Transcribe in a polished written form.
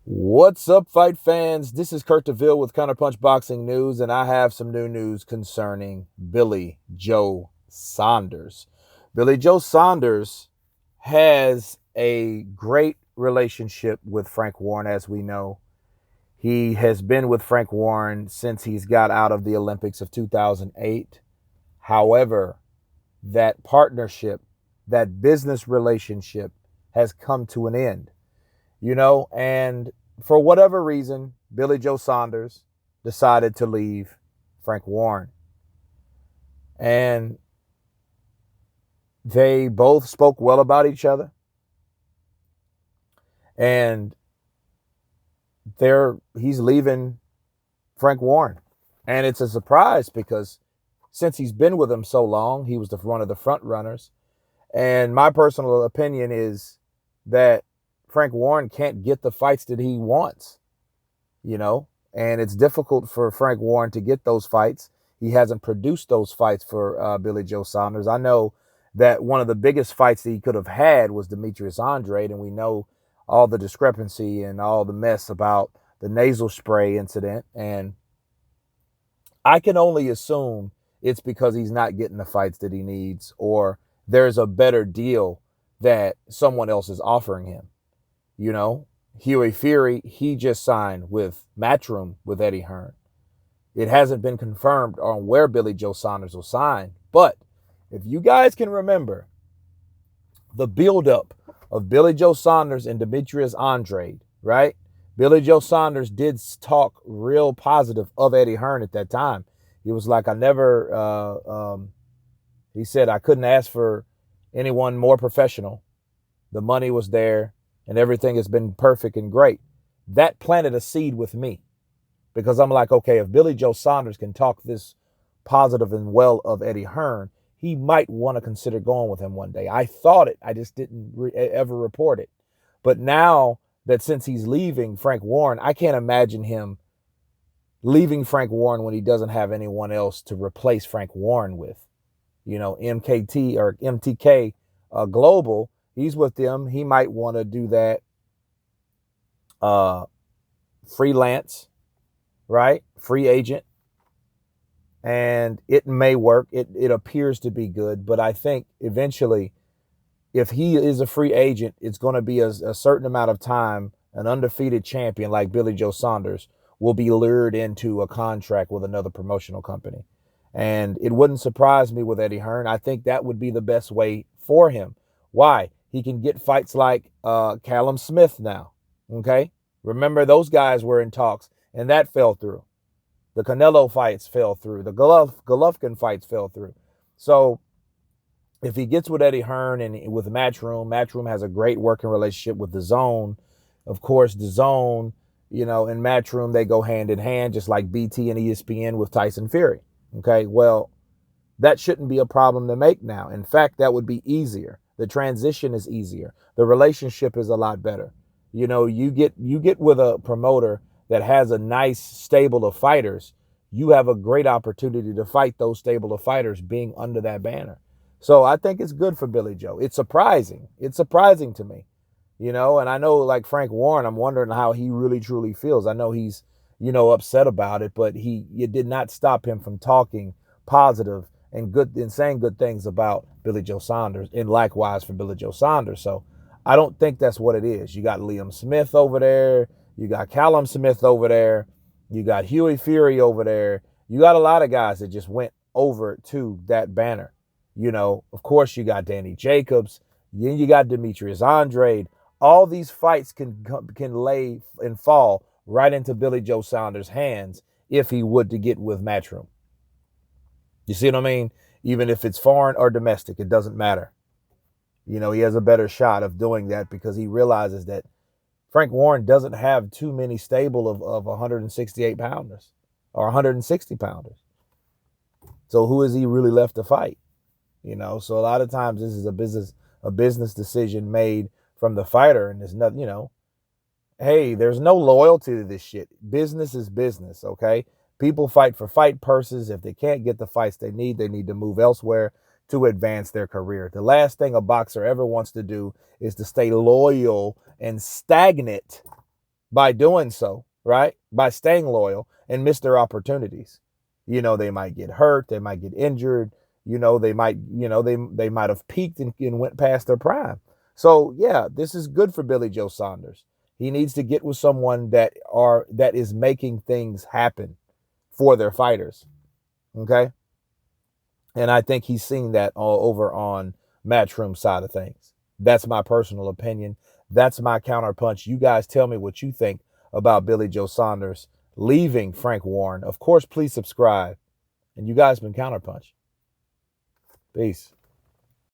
What's up, fight fans? This is Kurt DeVille with Counterpunch Boxing News, and I have some new news concerning Billy Joe Saunders. Billy Joe Saunders has a great relationship with Frank Warren, as we know. He has been with Frank Warren since he's got out of the Olympics of 2008. However, that partnership, that business relationship has come to an end, and for whatever reason, Billy Joe Saunders decided to leave Frank Warren. And they both spoke well about each other. And he's leaving Frank Warren. And it's a surprise because since he's been with him so long, he was one of the front runners. And my personal opinion is that Frank Warren can't get the fights that he wants, and it's difficult for Frank Warren to get those fights. He hasn't produced those fights for Billy Joe Saunders. I know that one of the biggest fights that he could have had was Demetrius Andrade, and we know all the discrepancy and all the mess about the nasal spray incident. And I can only assume it's because he's not getting the fights that he needs, or there's a better deal that someone else is offering him. Huey Fury, he just signed with Matchroom with Eddie Hearn. It hasn't been confirmed on where Billy Joe Saunders will sign. But if you guys can remember the buildup of Billy Joe Saunders and Demetrius Andrade, right? Billy Joe Saunders did talk real positive of Eddie Hearn at that time. He was like, he said, I couldn't ask for anyone more professional. The money was there and everything has been perfect and great. That planted a seed with me because I'm like, okay, if Billy Joe Saunders can talk this positive and well of Eddie Hearn, he might want to consider going with him one day. I thought it. I just didn't ever report it. But now that since he's leaving Frank Warren, I can't imagine him leaving Frank Warren when he doesn't have anyone else to replace Frank Warren with. MKT or MTK Global, he's with them. He might want to do that freelance, right? Free agent. And it may work. It appears to be good. But I think eventually, if he is a free agent, it's going to be a certain amount of time. An undefeated champion like Billy Joe Saunders will be lured into a contract with another promotional company. And it wouldn't surprise me with Eddie Hearn. I think that would be the best way for him. Why? He can get fights like Callum Smith now. Okay? Remember, those guys were in talks, and that fell through. The Canelo fights fell through. The Golovkin fights fell through. So if he gets with Eddie Hearn and with Matchroom has a great working relationship with the Zone. Of course, the Zone, and Matchroom, they go hand in hand, just like BT and ESPN with Tyson Fury. Okay, well, that shouldn't be a problem to make now. In fact, that would be easier. The transition is easier. The relationship is a lot better. You get with a promoter that has a nice stable of fighters, you have a great opportunity to fight those stable of fighters being under that banner. So I think it's good for Billy Joe. It's surprising. It's surprising to me, and I know like Frank Warren, I'm wondering how he really truly feels. I know he's, upset about it, but it did not stop him from talking positive and good and saying good things about Billy Joe Saunders, and likewise for Billy Joe Saunders. So I don't think that's what it is. You got Liam Smith over there. You got Callum Smith over there. You got Huey Fury over there. You got a lot of guys that just went over to that banner. Of course, you got Danny Jacobs. Then you got Demetrius Andrade. All these fights can lay and fall right into Billy Joe Saunders' hands if he would to get with Matchroom. You see what I mean? Even if it's foreign or domestic, it doesn't matter. He has a better shot of doing that because he realizes that Frank Warren doesn't have too many stable of 168 pounders or 160 pounders. So who is he really left to fight? So a lot of times this is a business decision made from the fighter, and there's nothing, hey, there's no loyalty to this shit. Business is business, okay? People fight for fight purses. If they can't get the fights they need to move elsewhere to advance their career. The last thing a boxer ever wants to do is to stay loyal and stagnant by doing so, right? By staying loyal and miss their opportunities. They might get hurt, they might get injured, they might have peaked and went past their prime. So yeah, this is good for Billy Joe Saunders. He needs to get with someone that is making things happen for their fighters. Okay. And I think he's seen that all over on Matchroom side of things. That's my personal opinion. That's my counterpunch. You guys tell me what you think about Billy Joe Saunders leaving Frank Warren. Of course, please subscribe. And you guys been Counterpunch. Peace.